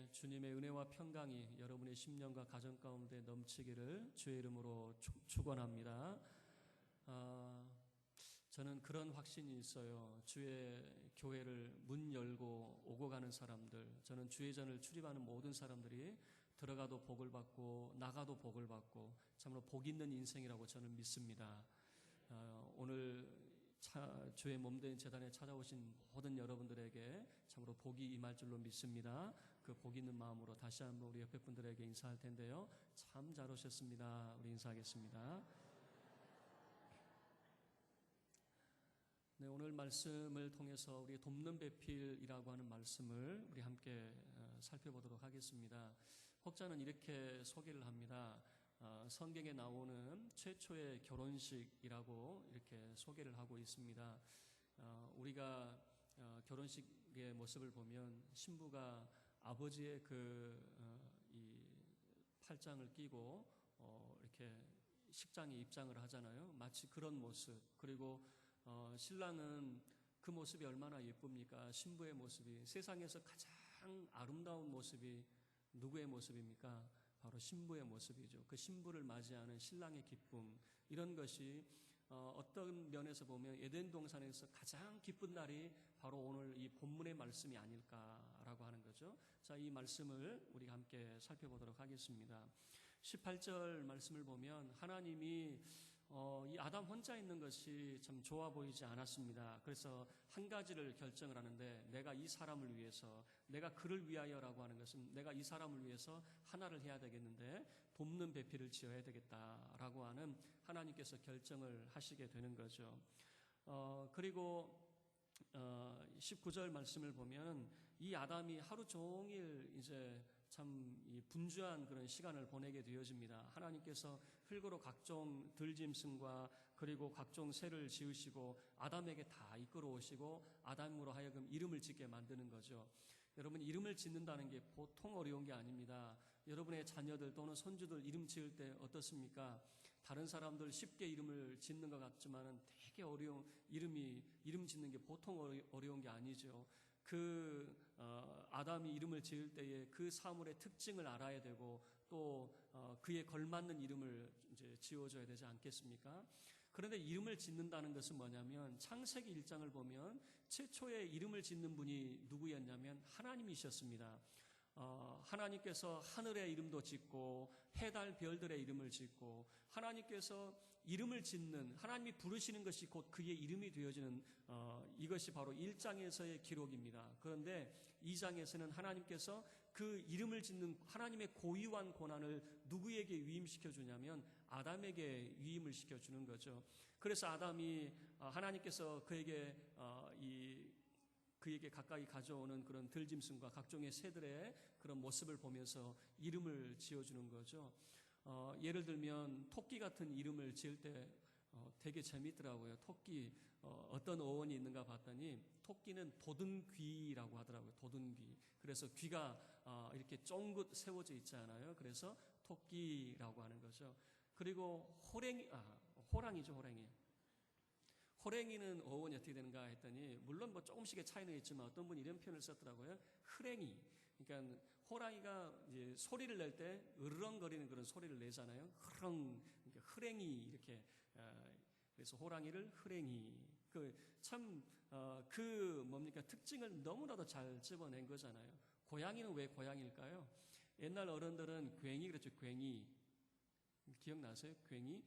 주님의 은혜와 평강이 여러분의 심령과 가정 가운데 넘치기를 주의 이름으로 축원합니다. 저는 그런 확신이 있어요. 주의 교회를 문 열고 오고 가는 사람들, 저는 주의 전을 출입하는 모든 사람들이 들어가도 복을 받고 나가도 복을 받고 참으로 복 있는 인생이라고 저는 믿습니다. 오늘 주의 몸된 제단에 찾아오신 모든 여러분들에게 참으로 복이 임할 줄로 믿습니다. 그 복 있는 마음으로 다시 한번 우리 옆에 분들에게 인사할 텐데요. 참 잘 오셨습니다. 우리 인사하겠습니다. 네, 오늘 말씀을 통해서 우리 돕는 배필이라고 하는 말씀을 우리 함께 살펴보도록 하겠습니다. 혹자는 이렇게 소개를 합니다. 성경에 나오는 최초의 결혼식이라고 이렇게 소개를 하고 있습니다. 우리가 결혼식의 모습을 보면 신부가 아버지의 이 팔짱을 끼고 이렇게 식장에 입장을 하잖아요. 마치 그런 모습. 그리고 신랑은 그 모습이 얼마나 예쁩니까? 신부의 모습이. 세상에서 가장 아름다운 모습이 누구의 모습입니까? 바로 신부의 모습이죠. 그 신부를 맞이하는 신랑의 기쁨, 이런 것이 어떤 면에서 보면 에덴 동산에서 가장 기쁜 날이 바로 오늘 이 본문의 말씀이 아닐까라고 하는 거죠. 자, 이 말씀을 우리 함께 살펴보도록 하겠습니다. 18절 말씀을 보면 하나님이 이 아담 혼자 있는 것이 참 좋아 보이지 않았습니다. 그래서 한 가지를 결정을 하는데, 내가 이 사람을 위해서, 내가 그를 위하여라고 하는 것은 내가 이 사람을 위해서 하나를 해야 되겠는데 돕는 배필을 지어야 되겠다라고 하는 하나님께서 결정을 하시게 되는 거죠. 그리고 19절 말씀을 보면 이 아담이 하루 종일 이제 참 분주한 그런 시간을 보내게 되어집니다. 하나님께서 흙으로 각종 들짐승과 그리고 각종 새를 지으시고 아담에게 다 이끌어 오시고 아담으로 하여금 이름을 짓게 만드는 거죠. 여러분, 이름을 짓는다는 게 보통 어려운 게 아닙니다. 여러분의 자녀들 또는 손주들 이름 지을 때 어떻습니까? 다른 사람들 쉽게 이름을 짓는 것 같지만은 되게 어려운 이름 짓는 게 보통 어려운 게 아니죠. 아담이 이름을 지을 때에 그 사물의 특징을 알아야 되고 또 그에 걸맞는 이름을 이제 지어줘야 되지 않겠습니까? 그런데 이름을 짓는다는 것은 뭐냐면 창세기 1장을 보면 최초의 이름을 짓는 분이 누구였냐면 하나님이셨습니다. 하나님께서 하늘의 이름도 짓고 해달 별들의 이름을 짓고 하나님께서 이름을 짓는, 하나님이 부르시는 것이 곧 그의 이름이 되어지는 이것이 바로 1장에서의 기록입니다. 그런데 2장에서는 하나님께서 그 이름을 짓는 하나님의 고유한 권한을 누구에게 위임시켜 주냐면 아담에게 위임을 시켜주는 거죠. 그래서 아담이 하나님께서 그에게 가까이 가져오는 그런 들짐승과 각종의 새들의 그런 모습을 보면서 이름을 지어주는 거죠. 예를 들면 토끼 같은 이름을 지을 때 되게 재밌더라고요. 토끼 어떤 어원이 있는가 봤더니 토끼는 도든귀라고 하더라고요. 도든귀. 그래서 귀가 이렇게 쫑긋 세워져 있지 않아요. 그래서 토끼라고 하는 거죠. 그리고 호랑이죠, 호랑이. 호랭이는 어원이 어떻게 되는가 했더니, 물론 뭐 조금씩의 차이는 있지만 어떤 분이 이런 표현을 썼더라고요. 흐랭이. 그러니까 호랑이가 이제 소리를 낼 때 으르렁거리는 그런 소리를 내잖아요. 흐렁. 그러니까 흐랭이 이렇게. 그래서 호랑이를 흐랭이. 특징을 너무나도 잘 집어낸 거잖아요. 고양이는 왜 고양이일까요? 옛날 어른들은 괭이 그랬죠. 괭이. 기억나세요? 괭이.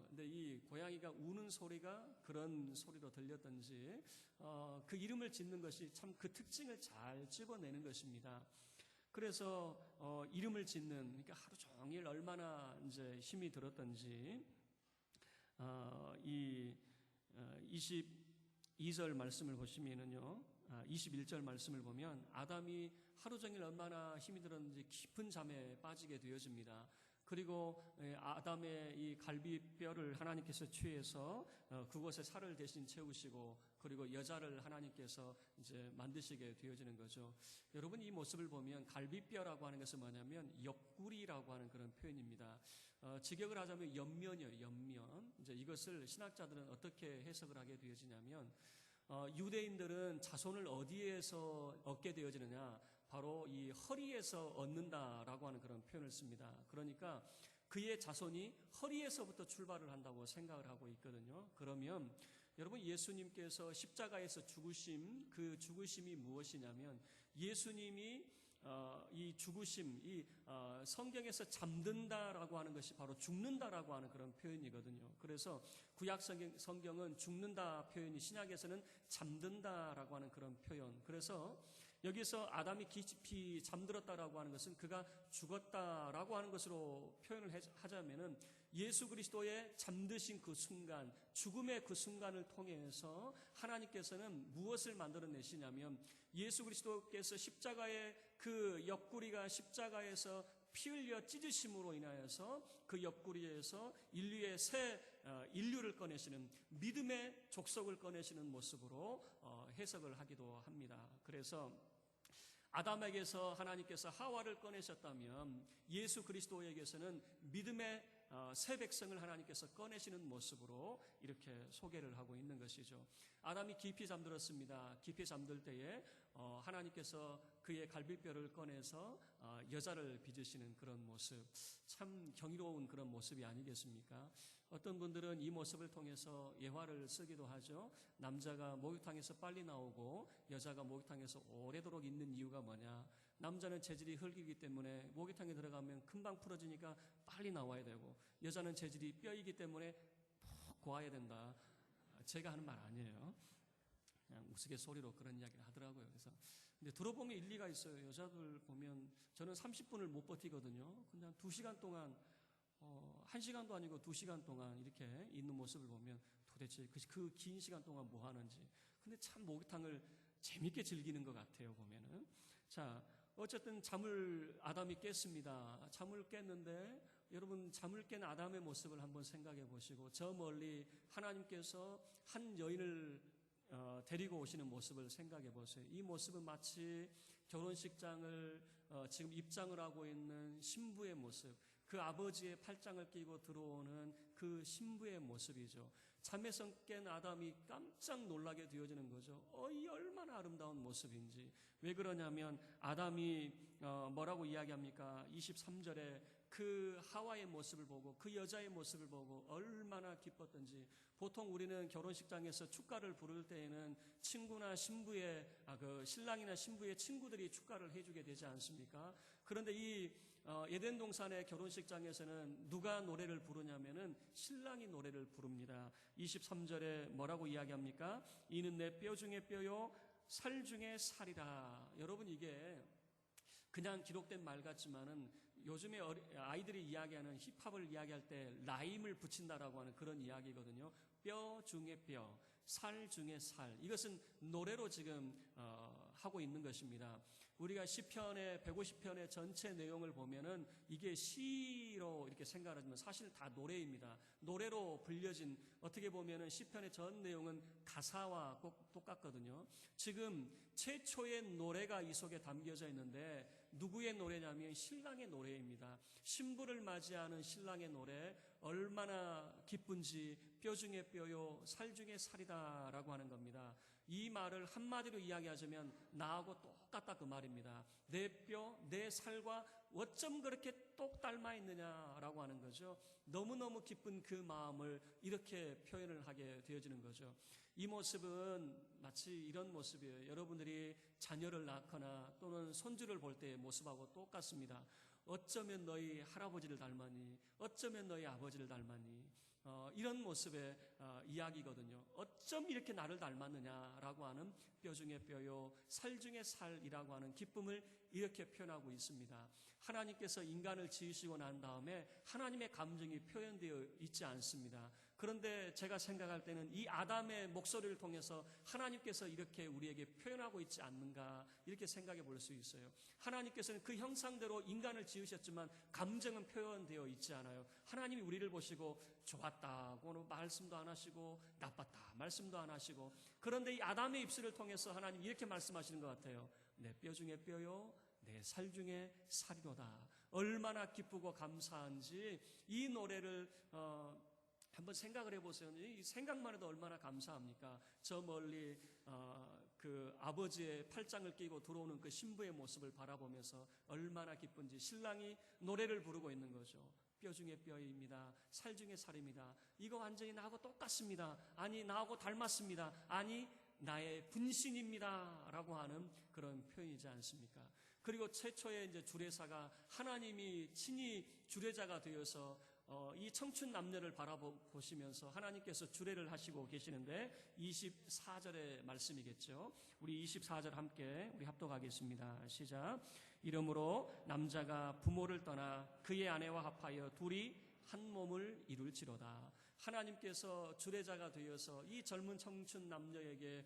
근데 이 고양이가 우는 소리가 그런 소리로 들렸던지, 그 이름을 짓는 것이 참 그 특징을 잘 집어내는 것입니다. 그래서, 이름을 짓는, 그러니까 하루 종일 얼마나 이제 힘이 들었던지, 22절 말씀을 보시면은요, 21절 말씀을 보면 아담이 하루 종일 얼마나 힘이 들었는지 깊은 잠에 빠지게 되어집니다. 그리고 아담의 이 갈비뼈를 하나님께서 취해서 그곳에 살을 대신 채우시고, 그리고 여자를 하나님께서 이제 만드시게 되어지는 거죠. 여러분, 이 모습을 보면 갈비뼈라고 하는 것은 뭐냐면 옆구리라고 하는 그런 표현입니다. 직역을 하자면 옆면이에요. 옆면. 이제 이것을 신학자들은 어떻게 해석을 하게 되어지냐면 유대인들은 자손을 어디에서 얻게 되어지느냐? 바로 이 허리에서 얻는다라고 하는 그런 표현을 씁니다. 그러니까 그의 자손이 허리에서부터 출발을 한다고 생각을 하고 있거든요. 그러면 여러분, 예수님께서 십자가에서 죽으심, 그 죽으심이 무엇이냐면 예수님이 이 죽으심, 성경에서 잠든다라고 하는 것이 바로 죽는다라고 하는 그런 표현이거든요. 그래서 구약 성경은 죽는다 표현이, 신약에서는 잠든다라고 하는 그런 표현. 그래서 여기서 아담이 깊이 잠들었다라고 하는 것은 그가 죽었다라고 하는 것으로 표현을 하자면은 예수 그리스도의 잠드신 그 순간, 죽음의 그 순간을 통해서 하나님께서는 무엇을 만들어내시냐면 예수 그리스도께서 십자가의 그 옆구리가 십자가에서 피 흘려 찢으심으로 인하여서 그 옆구리에서 인류의 새 인류를 꺼내시는, 믿음의 족속을 꺼내시는 모습으로 해석을 하기도 합니다. 그래서 아담에게서 하나님께서 하와를 꺼내셨다면 예수 그리스도에게서는 믿음의 새 백성을 하나님께서 꺼내시는 모습으로 이렇게 소개를 하고 있는 것이죠. 아담이 깊이 잠들었습니다. 깊이 잠들 때에 하나님께서 그의 갈비뼈를 꺼내서 여자를 빚으시는 그런 모습, 참 경이로운 그런 모습이 아니겠습니까? 어떤 분들은 이 모습을 통해서 예화를 쓰기도 하죠. 남자가 목욕탕에서 빨리 나오고 여자가 목욕탕에서 오래도록 있는 이유가 뭐냐? 남자는 재질이 흙이기 때문에 목욕탕에 들어가면 금방 풀어지니까 빨리 나와야 되고, 여자는 재질이 뼈이기 때문에 푹 고아야 된다. 제가 하는 말 아니에요. 그냥 우스갯소리로 그런 이야기를 하더라고요. 그래서 근데 들어보면 일리가 있어요. 여자들 보면 저는 30분을 못 버티거든요. 그냥 2시간 동안 1시간도 아니고 2시간 동안 이렇게 있는 모습을 보면 도대체 그 긴 시간 동안 뭐 하는지. 근데 참 목욕탕을 재밌게 즐기는 것 같아요, 보면은. 자, 어쨌든 아담이 깼습니다. 잠을 깼는데 여러분, 잠을 깬 아담의 모습을 한번 생각해 보시고, 저 멀리 하나님께서 한 여인을 데리고 오시는 모습을 생각해 보세요. 이 모습은 마치 결혼식장을 지금 입장을 하고 있는 신부의 모습, 그 아버지의 팔짱을 끼고 들어오는 그 신부의 모습이죠. 잠에서 깬 아담이 깜짝 놀라게 되어지는 거죠. 이 얼마나 아름다운 모습인지. 왜 그러냐면 아담이 뭐라고 이야기합니까? 23절에 그 하와의 모습을 보고, 그 여자의 모습을 보고 얼마나 기뻤던지. 보통 우리는 결혼식장에서 축가를 부를 때에는 친구나 신부의 그 신랑이나 신부의 친구들이 축가를 해주게 되지 않습니까? 그런데 이 에덴 동산의 결혼식장에서는 누가 노래를 부르냐면은 신랑이 노래를 부릅니다. 23절에 뭐라고 이야기합니까? 이는 내 뼈 중에 뼈요 살 중에 살이라. 여러분, 이게 그냥 기록된 말 같지만은 요즘에 아이들이 이야기하는 힙합을 이야기할 때 라임을 붙인다라고 하는 그런 이야기거든요. 뼈 중에 뼈, 살 중에 살. 이것은 노래로 지금 하고 있는 것입니다. 우리가 시편의 150편의 전체 내용을 보면은 이게 시로 이렇게 생각을 하지만 사실 다 노래입니다. 노래로 불려진, 어떻게 보면은 시편의 전 내용은 가사와 꼭 똑같거든요. 지금 최초의 노래가 이 속에 담겨져 있는데 누구의 노래냐면 신랑의 노래입니다. 신부를 맞이하는 신랑의 노래, 얼마나 기쁜지. 뼈 중에 뼈요 살 중에 살이다라고 하는 겁니다. 이 말을 한마디로 이야기하자면 나하고 똑같다 그 말입니다. 내 뼈, 내 살과 어쩜 그렇게 똑 닮아 있느냐라고 하는 거죠. 너무너무 기쁜 그 마음을 이렇게 표현을 하게 되어지는 거죠. 이 모습은 마치 이런 모습이에요. 여러분들이 자녀를 낳거나 또는 손주를 볼 때의 모습하고 똑같습니다. 어쩌면 너희 할아버지를 닮았니? 어쩌면 너희 아버지를 닮았니? 이런 모습의 이야기거든요. 어쩜 이렇게 나를 닮았느냐라고 하는 뼈 중에 뼈요 살 중에 살이라고 하는 기쁨을 이렇게 표현하고 있습니다. 하나님께서 인간을 지으시고 난 다음에 하나님의 감정이 표현되어 있지 않습니다. 그런데 제가 생각할 때는 이 아담의 목소리를 통해서 하나님께서 이렇게 우리에게 표현하고 있지 않는가, 이렇게 생각해 볼 수 있어요. 하나님께서는 그 형상대로 인간을 지으셨지만 감정은 표현되어 있지 않아요. 하나님이 우리를 보시고 좋았다고 말씀도 안 하시고 나빴다 말씀도 안 하시고, 그런데 이 아담의 입술을 통해서 하나님 이렇게 말씀하시는 것 같아요. 내 뼈 중에 뼈요 내 살 중에 살이로다. 얼마나 기쁘고 감사한지 이 노래를 한번 생각을 해보세요. 이 생각만 해도 얼마나 감사합니까? 저 멀리 그 아버지의 팔짱을 끼고 들어오는 그 신부의 모습을 바라보면서 얼마나 기쁜지 신랑이 노래를 부르고 있는 거죠. 뼈 중에 뼈입니다. 살 중에 살입니다. 이거 완전히 나하고 똑같습니다. 아니, 나하고 닮았습니다. 아니, 나의 분신입니다. 라고 하는 그런 표현이지 않습니까? 그리고 최초의 이제 주례사가 하나님이 친히 주례자가 되어서 이 청춘 남녀를 바라보시면서 하나님께서 주례를 하시고 계시는데 24절의 말씀이겠죠. 우리 24절 함께 우리 합독하겠습니다. 시작. 이러므로 남자가 부모를 떠나 그의 아내와 합하여 둘이 한 몸을 이룰지로다. 하나님께서 주례자가 되어서 이 젊은 청춘 남녀에게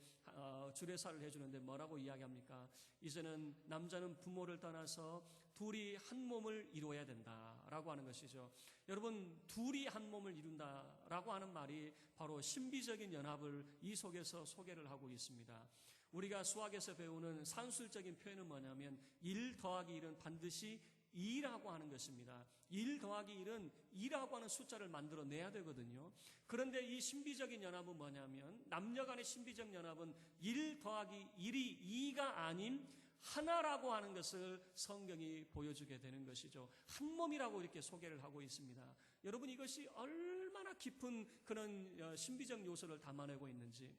주례사를 해주는데 뭐라고 이야기합니까? 이제는 남자는 부모를 떠나서 둘이 한 몸을 이루어야 된다라고 하는 것이죠. 여러분, 둘이 한 몸을 이룬다라고 하는 말이 바로 신비적인 연합을 이 속에서 소개를 하고 있습니다. 우리가 수학에서 배우는 산술적인 표현은 뭐냐면 1 더하기 1은 반드시 2라고 하는 것입니다. 1 더하기 1은 2라고 하는 숫자를 만들어내야 되거든요. 그런데 이 신비적인 연합은 뭐냐면 남녀 간의 신비적 연합은 1 더하기 1이 2가 아닌 하나라고 하는 것을 성경이 보여주게 되는 것이죠. 한 몸이라고 이렇게 소개를 하고 있습니다. 여러분, 이것이 얼마나 깊은 그런 신비적 요소를 담아내고 있는지,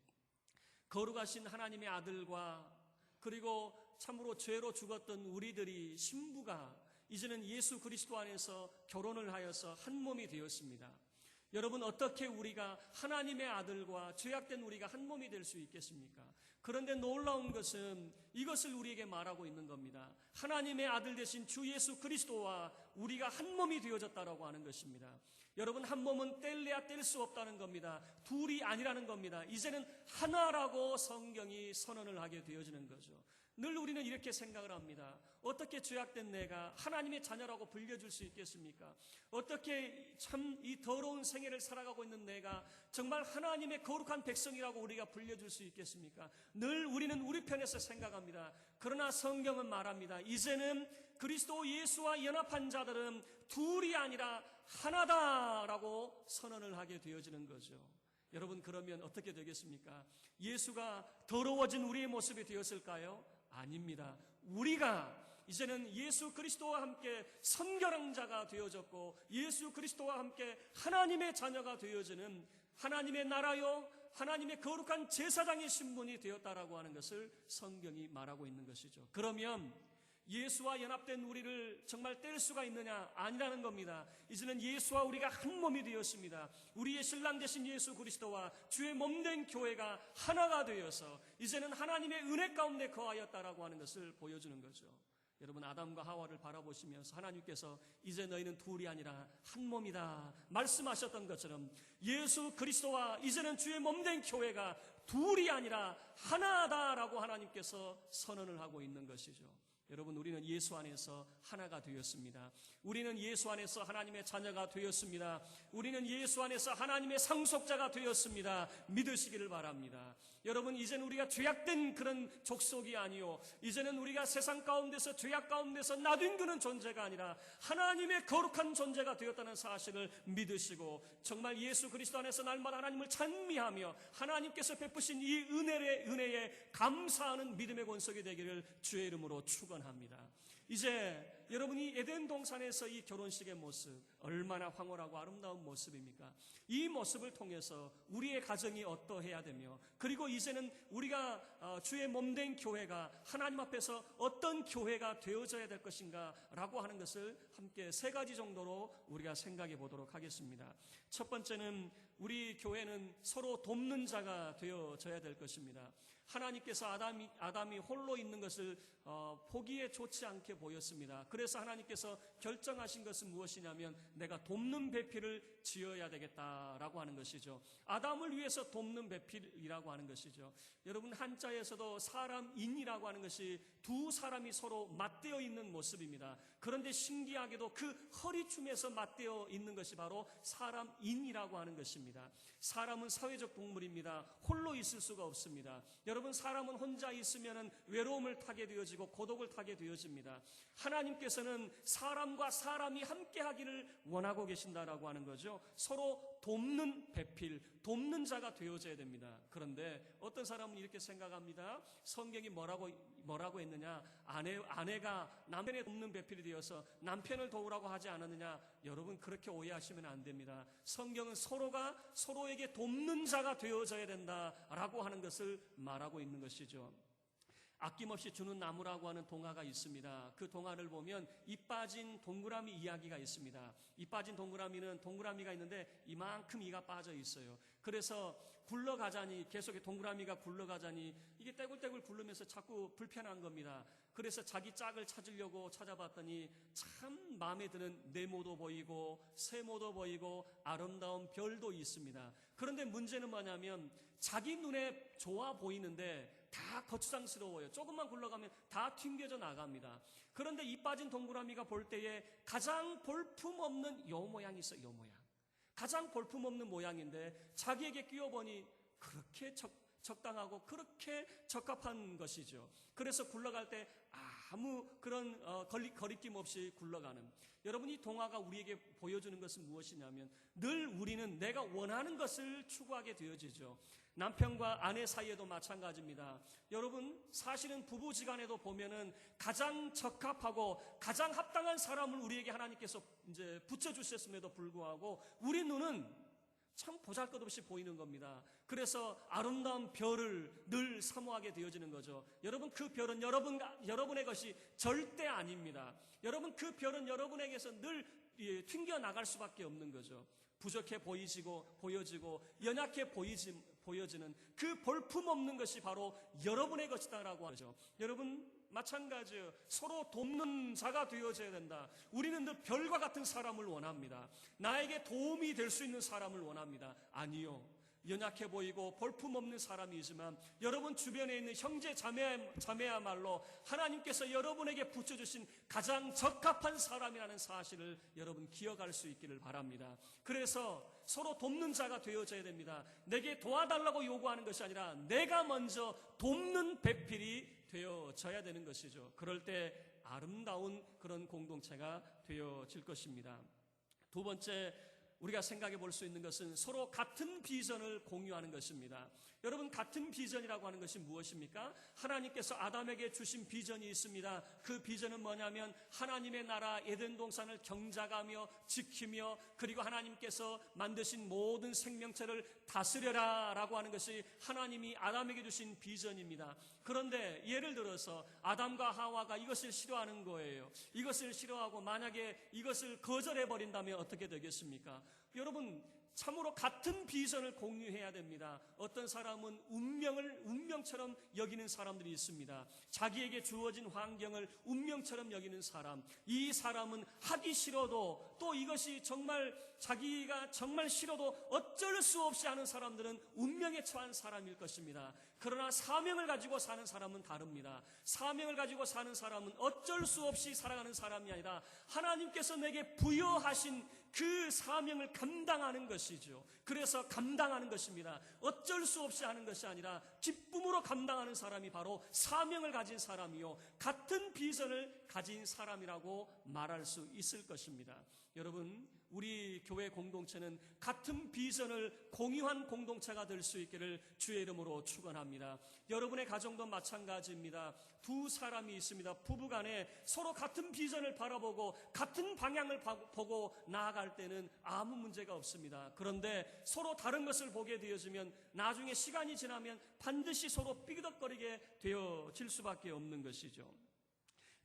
거룩하신 하나님의 아들과 그리고 참으로 죄로 죽었던 우리들이 신부가 이제는 예수 그리스도 안에서 결혼을 하여서 한 몸이 되었습니다. 여러분, 어떻게 우리가 하나님의 아들과 죄악된 우리가 한 몸이 될 수 있겠습니까? 그런데 놀라운 것은 이것을 우리에게 말하고 있는 겁니다. 하나님의 아들 되신 주 예수 그리스도와 우리가 한 몸이 되어졌다라고 하는 것입니다. 여러분, 한 몸은 뗄래야 뗄 수 없다는 겁니다. 둘이 아니라는 겁니다. 이제는 하나라고 성경이 선언을 하게 되어지는 거죠. 늘 우리는 이렇게 생각을 합니다. 어떻게 죄악된 내가 하나님의 자녀라고 불려줄 수 있겠습니까? 어떻게 참 이 더러운 생애를 살아가고 있는 내가 정말 하나님의 거룩한 백성이라고 우리가 불려줄 수 있겠습니까? 늘 우리는 우리 편에서 생각합니다. 그러나 성경은 말합니다. 이제는 그리스도 예수와 연합한 자들은 둘이 아니라 하나다라고 선언을 하게 되어지는 거죠. 여러분, 그러면 어떻게 되겠습니까? 예수가 더러워진 우리의 모습이 되었을까요? 아닙니다. 우리가 이제는 예수 그리스도와 함께 성결한 자가 되어졌고 예수 그리스도와 함께 하나님의 자녀가 되어지는 하나님의 나라요 하나님의 거룩한 제사장의 신분이 되었다라고 하는 것을 성경이 말하고 있는 것이죠. 그러면 예수와 연합된 우리를 정말 뗄 수가 있느냐? 아니라는 겁니다. 이제는 예수와 우리가 한 몸이 되었습니다. 우리의 신랑 되신 예수 그리스도와 주의 몸된 교회가 하나가 되어서 이제는 하나님의 은혜 가운데 거하였다라고 하는 것을 보여주는 거죠. 여러분, 아담과 하와를 바라보시면서 하나님께서 이제 너희는 둘이 아니라 한 몸이다 말씀하셨던 것처럼 예수 그리스도와 이제는 주의 몸된 교회가 둘이 아니라 하나다라고 하나님께서 선언을 하고 있는 것이죠. 여러분, 우리는 예수 안에서 하나가 되었습니다. 우리는 예수 안에서 하나님의 자녀가 되었습니다. 우리는 예수 안에서 하나님의 상속자가 되었습니다. 믿으시기를 바랍니다. 여러분, 이제는 우리가 죄악된 그런 족속이 아니요, 이제는 우리가 세상 가운데서 죄악 가운데서 나뒹구는 존재가 아니라 하나님의 거룩한 존재가 되었다는 사실을 믿으시고 정말 예수 그리스도 안에서 날마다 하나님을 찬미하며 하나님께서 베푸신 이 은혜에 감사하는 믿음의 권속이 되기를 주의 이름으로 축원합니다. 이제 여러분이 에덴 동산에서 이 결혼식의 모습 얼마나 황홀하고 아름다운 모습입니까? 이 모습을 통해서 우리의 가정이 어떠해야 되며 그리고 이제는 우리가 주의 몸된 교회가 하나님 앞에서 어떤 교회가 되어져야 될 것인가 라고 하는 것을 함께 3가지 정도로 우리가 생각해 보도록 하겠습니다. 첫 번째는 우리 교회는 서로 돕는 자가 되어져야 될 것입니다. 하나님께서 아담이 홀로 있는 것을 보기에 좋지 않게 보였습니다. 그래서 하나님께서 결정하신 것은 무엇이냐면 내가 돕는 배필을 지어야 되겠다라고 하는 것이죠. 아담을 위해서 돕는 배필이라고 하는 것이죠. 여러분, 한자에서도 사람인이라고 하는 것이 두 사람이 서로 맞대어 있는 모습입니다. 그런데 신기하게도 그 허리춤에서 맞대어 있는 것이 바로 사람인이라고 하는 것입니다. 사람은 사회적 동물입니다. 홀로 있을 수가 없습니다. 여러분, 사람은 혼자 있으면 외로움을 타게 되어지고 되어지고 고독을 타게 되어집니다. 하나님께서는 사람과 사람이 함께하기를 원하고 계신다라고 하는 거죠. 서로 돕는 배필, 돕는 자가 되어져야 됩니다. 그런데 어떤 사람은 이렇게 생각합니다. 성경이 뭐라고 했느냐? 아내가 남편의 돕는 배필이 되어서 남편을 도우라고 하지 않았느냐? 여러분, 그렇게 오해하시면 안 됩니다. 성경은 서로가 서로에게 돕는 자가 되어져야 된다라고 하는 것을 말하고 있는 것이죠. 아낌없이 주는 나무라고 하는 동화가 있습니다. 그 동화를 보면 이 빠진 동그라미 이야기가 있습니다. 이 빠진 동그라미는 동그라미가 있는데 이만큼 이가 빠져 있어요. 그래서 굴러가자니, 계속 동그라미가 굴러가자니 이게 떼굴떼굴 굴르면서 자꾸 불편한 겁니다. 그래서 자기 짝을 찾으려고 찾아봤더니 참 마음에 드는 네모도 보이고 세모도 보이고 아름다운 별도 있습니다. 그런데 문제는 뭐냐면 자기 눈에 좋아 보이는데 다 거추장스러워요. 조금만 굴러가면 다 튕겨져 나갑니다. 그런데 이 빠진 동그라미가 볼 때에 가장 볼품없는 요 모양이 있어요. 요 모양. 가장 볼품없는 모양인데 자기에게 끼워보니 그렇게 적당하고 그렇게 적합한 것이죠. 그래서 굴러갈 때 아무 그런 거리낌 없이 굴러가는. 여러분, 이 동화가 우리에게 보여주는 것은 무엇이냐면 늘 우리는 내가 원하는 것을 추구하게 되어지죠. 남편과 아내 사이에도 마찬가지입니다. 여러분, 사실은 부부지간에도 보면은 가장 적합하고 가장 합당한 사람을 우리에게 하나님께서 이제 붙여주셨음에도 불구하고 우리 눈은 참 보잘것없이 보이는 겁니다. 그래서 아름다운 별을 늘 사모하게 되어지는 거죠. 여러분, 그 별은 여러분의 것이 절대 아닙니다. 여러분, 그 별은 여러분에게서 늘 튕겨 나갈 수밖에 없는 거죠. 부족해 보여지고 연약해 보여지는 그 볼품없는 것이 바로 여러분의 것이다라고 하죠. 여러분, 마찬가지예요. 서로 돕는 자가 되어져야 된다. 우리는 늘 별과 같은 사람을 원합니다. 나에게 도움이 될 수 있는 사람을 원합니다. 아니요. 연약해 보이고 볼품없는 사람이지만 여러분 주변에 있는 형제 자매야말로 하나님께서 여러분에게 붙여주신 가장 적합한 사람이라는 사실을 여러분 기억할 수 있기를 바랍니다. 그래서 서로 돕는 자가 되어져야 됩니다. 내게 도와달라고 요구하는 것이 아니라 내가 먼저 돕는 배필이 되어져야 되는 것이죠. 그럴 때 아름다운 그런 공동체가 되어질 것입니다. 두 번째, 우리가 생각해 볼 수 있는 것은 서로 같은 비전을 공유하는 것입니다. 여러분, 같은 비전이라고 하는 것이 무엇입니까? 하나님께서 아담에게 주신 비전이 있습니다. 그 비전은 뭐냐면 하나님의 나라 에덴 동산을 경작하며 지키며 그리고 하나님께서 만드신 모든 생명체를 다스려라 라고 하는 것이 하나님이 아담에게 주신 비전입니다. 그런데 예를 들어서 아담과 하와가 이것을 싫어하는 거예요. 이것을 싫어하고 만약에 이것을 거절해버린다면 어떻게 되겠습니까? 여러분, 참으로 같은 비전을 공유해야 됩니다. 어떤 사람은 운명처럼 여기는 사람들이 있습니다. 자기에게 주어진 환경을 운명처럼 여기는 사람. 이 사람은 하기 싫어도 또 이것이 정말 자기가 정말 싫어도 어쩔 수 없이 하는 사람들은 운명에 처한 사람일 것입니다. 그러나 사명을 가지고 사는 사람은 다릅니다. 사명을 가지고 사는 사람은 어쩔 수 없이 살아가는 사람이 아니라 하나님께서 내게 부여하신 그 사명을 감당하는 것이죠. 그래서 감당하는 것입니다. 어쩔 수 없이 하는 것이 아니라 기쁨으로 감당하는 사람이 바로 사명을 가진 사람이요, 같은 비전을 가진 사람이라고 말할 수 있을 것입니다. 여러분, 우리 교회 공동체는 같은 비전을 공유한 공동체가 될 수 있기를 주의 이름으로 축원합니다. 여러분의 가정도 마찬가지입니다. 두 사람이 있습니다. 부부간에 서로 같은 비전을 바라보고 같은 방향을 보고 나아갈 때는 아무 문제가 없습니다. 그런데 서로 다른 것을 보게 되어지면 나중에 시간이 지나면 반드시 서로 삐그덕거리게 되어질 수밖에 없는 것이죠.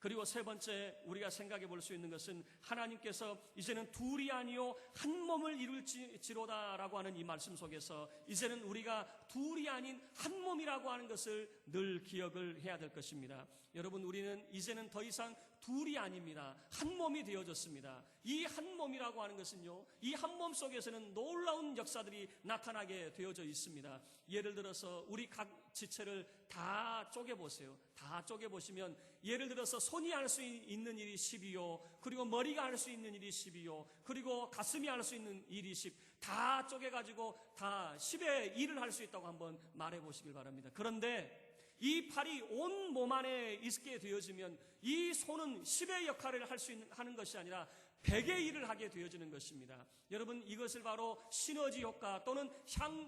그리고 세 번째, 우리가 생각해 볼 수 있는 것은 하나님께서 이제는 둘이 아니요 한 몸을 이룰지로다라고 하는 이 말씀 속에서 이제는 우리가 둘이 아닌 한 몸이라고 하는 것을 늘 기억을 해야 될 것입니다. 여러분, 우리는 이제는 더 이상 둘이 아닙니다. 한 몸이 되어졌습니다. 이 한 몸이라고 하는 것은요, 이 한 몸 속에서는 놀라운 역사들이 나타나게 되어져 있습니다. 예를 들어서 우리 각 지체를 다 쪼개보세요. 다 쪼개보시면 예를 들어서 손이 할 수 있는 일이 10이요, 그리고 머리가 할 수 있는 일이 10이요, 그리고 가슴이 할 수 있는 일이 10, 다 쪼개가지고 다 10의 일을 할 수 있다고 한번 말해보시길 바랍니다. 그런데 이 팔이 온 몸 안에 있게 되어지면 이 손은 10의 역할을 하는 것이 아니라 100의 일을 하게 되어지는 것입니다. 여러분, 이것을 바로 시너지 효과 또는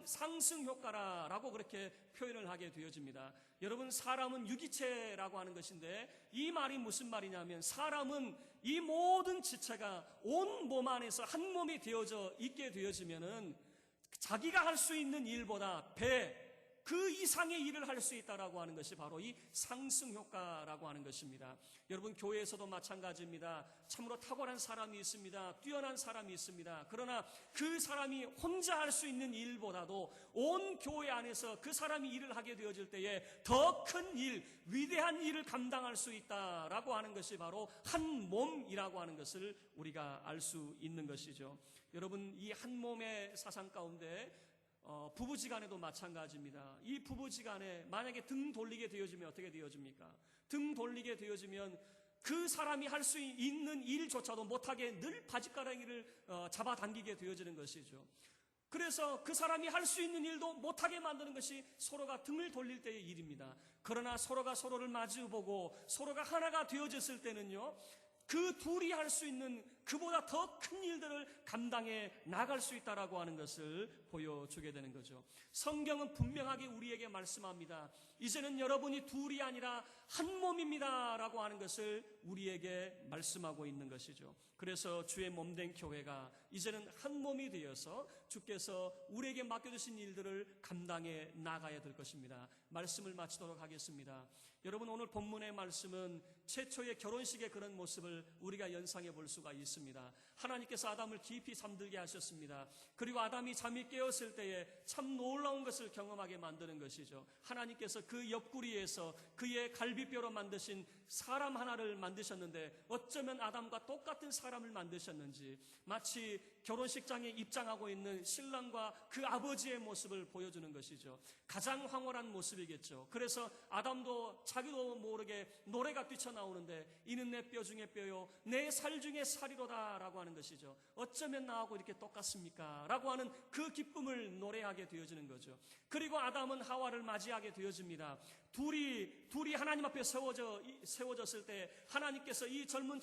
상승 효과라고 그렇게 표현을 하게 되어집니다. 여러분, 사람은 유기체라고 하는 것인데 이 말이 무슨 말이냐면 사람은 이 모든 지체가 온 몸 안에서 한 몸이 되어져 있게 되어지면은 자기가 할 수 있는 일보다 그 이상의 일을 할 수 있다라고 하는 것이 바로 이 상승 효과라고 하는 것입니다. 여러분, 교회에서도 마찬가지입니다. 참으로 탁월한 사람이 있습니다. 뛰어난 사람이 있습니다. 그러나 그 사람이 혼자 할 수 있는 일보다도 온 교회 안에서 그 사람이 일을 하게 되어질 때에 더 큰 일, 위대한 일을 감당할 수 있다라고 하는 것이 바로 한 몸이라고 하는 것을 우리가 알 수 있는 것이죠. 여러분, 이 한 몸의 사상 가운데 부부지간에도 마찬가지입니다. 이 부부지간에 만약에 등 돌리게 되어지면 어떻게 되어집니까? 등 돌리게 되어지면 그 사람이 할 수 있는 일조차도 못하게 늘 바짓가랑이를 잡아당기게 되어지는 것이죠. 그래서 그 사람이 할 수 있는 일도 못하게 만드는 것이 서로가 등을 돌릴 때의 일입니다. 그러나 서로가 서로를 마주보고 서로가 하나가 되어졌을 때는요, 그 둘이 할 수 있는 그보다 더 큰 일들을 감당해 나갈 수 있다라고 하는 것을 보여주게 되는 거죠. 성경은 분명하게 우리에게 말씀합니다. 이제는 여러분이 둘이 아니라 한 몸입니다 라고 하는 것을 우리에게 말씀하고 있는 것이죠. 그래서 주의 몸된 교회가 이제는 한 몸이 되어서 주께서 우리에게 맡겨주신 일들을 감당해 나가야 될 것입니다. 말씀을 마치도록 하겠습니다. 여러분, 오늘 본문의 말씀은 최초의 결혼식의 그런 모습을 우리가 연상해 볼 수가 있습니다. 하나님께서 아담을 깊이 잠들게 하셨습니다. 그리고 아담이 잠이 깨었을 때에 참 놀라운 것을 경험하게 만드는 것이죠. 하나님께서 그 옆구리에서 그의 갈비뼈로 만드신 사람 하나를 만드셨는데 어쩌면 아담과 똑같은 사람을 만드셨는지 마치 결혼식장에 입장하고 있는 신랑과 그 아버지의 모습을 보여주는 것이죠. 가장 황홀한 모습이겠죠. 그래서 아담도 자기도 모르게 노래가 뛰쳐나오는데 이는 내 뼈 중에 뼈요 내 살 중에 살이로다 라고 하는 것이죠. 어쩌면 나하고 이렇게 똑같습니까? 라고 하는 그 기쁨을 노래하게 되어지는 거죠. 그리고 아담은 하와를 맞이하게 되어집니다. 둘이 하나님 앞에 세워졌을 때 하나님께서 이 젊은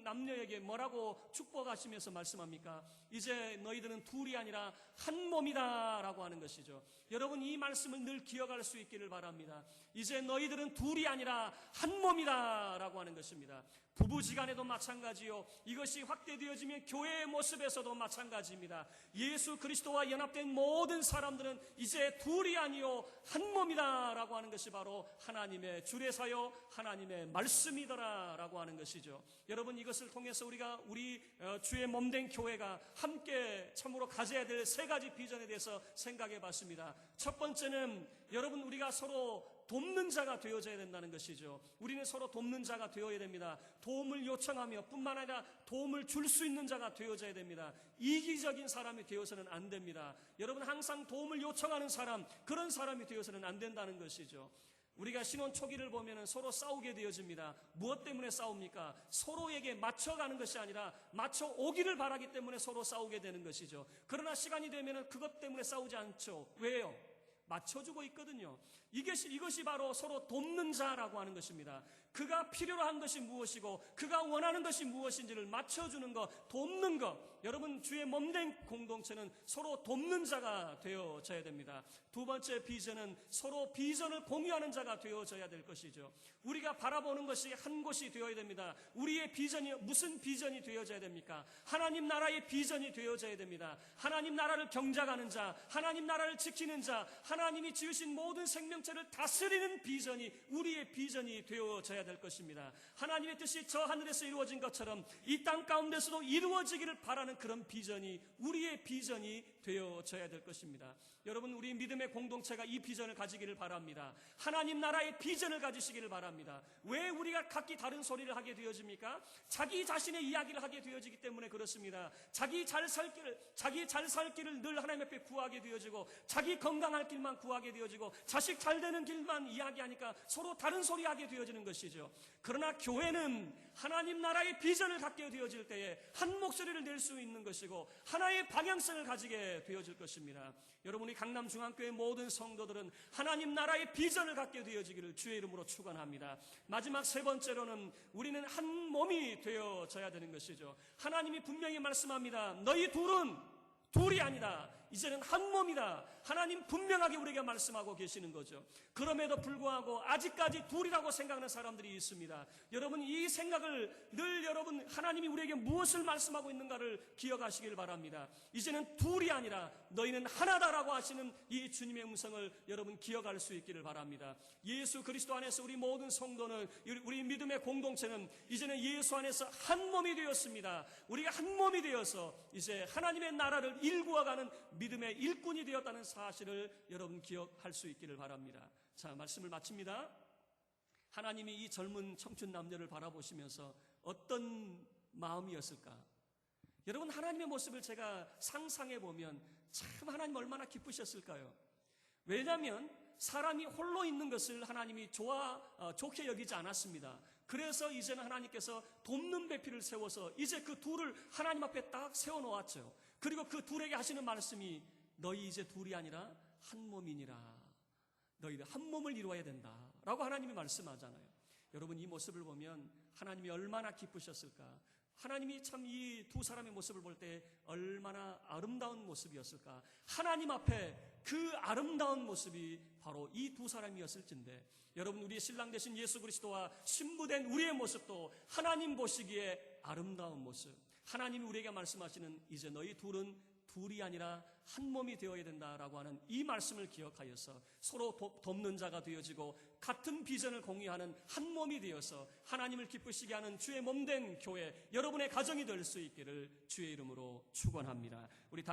남녀에게 뭐라고 축복하시면서 말씀합니까? 이제 너희들은 둘이 아니라 한 몸이다 라고 하는 것이죠. 여러분, 이 말씀을 늘 기억할 수 있기를 바랍니다. 이제 너희들은 둘이 아니라 한 몸이다 라고 하는 것입니다. 부부지간에도 마찬가지요. 이것이 확대되어지면 교회의 모습에서도 마찬가지입니다. 예수 그리스도와 연합된 모든 사람들은 이제 둘이 아니요 한 몸이다 라고 하는 것이 바로 하나님의 주례사요 하나님의 말씀이더라 라고 하는 것이죠. 여러분, 이것을 통해서 우리 주의 몸된 교회가 함께 참으로 가져야 될 세 가지 비전에 대해서 생각해 봤습니다. 첫 번째는 여러분, 우리가 서로 돕는 자가 되어져야 된다는 것이죠. 우리는 서로 돕는 자가 되어야 됩니다. 도움을 요청하며 뿐만 아니라 도움을 줄 수 있는 자가 되어져야 됩니다. 이기적인 사람이 되어서는 안 됩니다. 여러분, 항상 도움을 요청하는 사람, 그런 사람이 되어서는 안 된다는 것이죠. 우리가 신혼 초기를 보면 서로 싸우게 되어집니다. 무엇 때문에 싸웁니까? 서로에게 맞춰가는 것이 아니라 맞춰오기를 바라기 때문에 서로 싸우게 되는 것이죠. 그러나 시간이 되면 그것 때문에 싸우지 않죠. 왜요? 맞춰주고 있거든요. 이것이 바로 서로 돕는 자라고 하는 것입니다. 그가 필요로 한 것이 무엇이고 그가 원하는 것이 무엇인지를 맞춰주는 것, 돕는 것. 여러분, 주의 몸된 공동체는 서로 돕는 자가 되어져야 됩니다. 두 번째 비전은 서로 비전을 공유하는 자가 되어져야 될 것이죠. 우리가 바라보는 것이 한 곳이 되어야 됩니다. 우리의 비전이 무슨 비전이 되어져야 됩니까? 하나님 나라의 비전이 되어져야 됩니다. 하나님 나라를 경작하는 자, 하나님 나라를 지키는 자, 하나님이 지으신 모든 생명체를 다스리는 비전이 우리의 비전이 되어져야 될 것입니다. 하나님의 뜻이 저 하늘에서 이루어진 것처럼 이 땅 가운데서도 이루어지기를 바라는 그런 비전이 우리의 비전이 되어져야 될 것입니다. 여러분, 우리 믿음의 공동체가 이 비전을 가지기를 바랍니다. 하나님 나라의 비전을 가지시기를 바랍니다. 왜 우리가 각기 다른 소리를 하게 되어집니까? 자기 자신의 이야기를 하게 되어지기 때문에 그렇습니다. 자기 잘 살 길을 늘 하나님 앞에 구하게 되어지고 자기 건강할 길만 구하게 되어지고 자식 잘 되는 길만 이야기하니까 서로 다른 소리 하게 되어지는 것이죠. 그러나 교회는 하나님 나라의 비전을 갖게 되어질 때에 한 목소리를 낼 수 있는 것이고 하나의 방향성을 가지게 갖게 되어질 것입니다. 여러분이 강남중앙교회 모든 성도들은 하나님 나라의 비전을 갖게 되어지기를 주의 이름으로 축원합니다. 마지막 세 번째로는 우리는 한 몸이 되어져야 되는 것이죠. 하나님이 분명히 말씀합니다. 너희 둘이 아니다. 이제는 한 몸이다. 하나님 분명하게 우리에게 말씀하고 계시는 거죠. 그럼에도 불구하고 아직까지 둘이라고 생각하는 사람들이 있습니다. 여러분, 이 생각을 늘 여러분 하나님이 우리에게 무엇을 말씀하고 있는가를 기억하시길 바랍니다. 이제는 둘이 아니라 너희는 하나다라고 하시는 이 주님의 음성을 여러분 기억할 수 있기를 바랍니다. 예수 그리스도 안에서 우리 모든 성도는, 우리 믿음의 공동체는 이제는 예수 안에서 한 몸이 되었습니다. 우리가 한 몸이 되어서 이제 하나님의 나라를 일구어가는 믿음의 일꾼이 되었다는 사실을 여러분 기억할 수 있기를 바랍니다. 자, 말씀을 마칩니다. 하나님이 이 젊은 청춘 남녀를 바라보시면서 어떤 마음이었을까? 여러분, 하나님의 모습을 제가 상상해 보면 참 하나님 얼마나 기쁘셨을까요? 왜냐하면 사람이 홀로 있는 것을 하나님이 좋게 여기지 않았습니다. 그래서 이제는 하나님께서 돕는 배필을 세워서 이제 그 둘을 하나님 앞에 딱 세워놓았죠. 그리고 그 둘에게 하시는 말씀이 너희 이제 둘이 아니라 한 몸이니라. 너희들 한 몸을 이루어야 된다라고 하나님이 말씀하잖아요. 여러분, 이 모습을 보면 하나님이 얼마나 기쁘셨을까? 하나님이 참 이 두 사람의 모습을 볼 때 얼마나 아름다운 모습이었을까? 하나님 앞에 그 아름다운 모습이 바로 이 두 사람이었을진데, 여러분, 우리의 신랑 되신 예수 그리스도와 신부된 우리의 모습도 하나님 보시기에 아름다운 모습, 하나님이 우리에게 말씀하시는 이제 너희 둘이 아니라 한 몸이 되어야 된다라고 하는 이 말씀을 기억하여서 서로 돕는 자가 되어지고 같은 비전을 공유하는 한 몸이 되어서 하나님을 기쁘시게 하는 주의 몸된 교회, 여러분의 가정이 될 수 있기를 주의 이름으로 축원합니다. 우리 다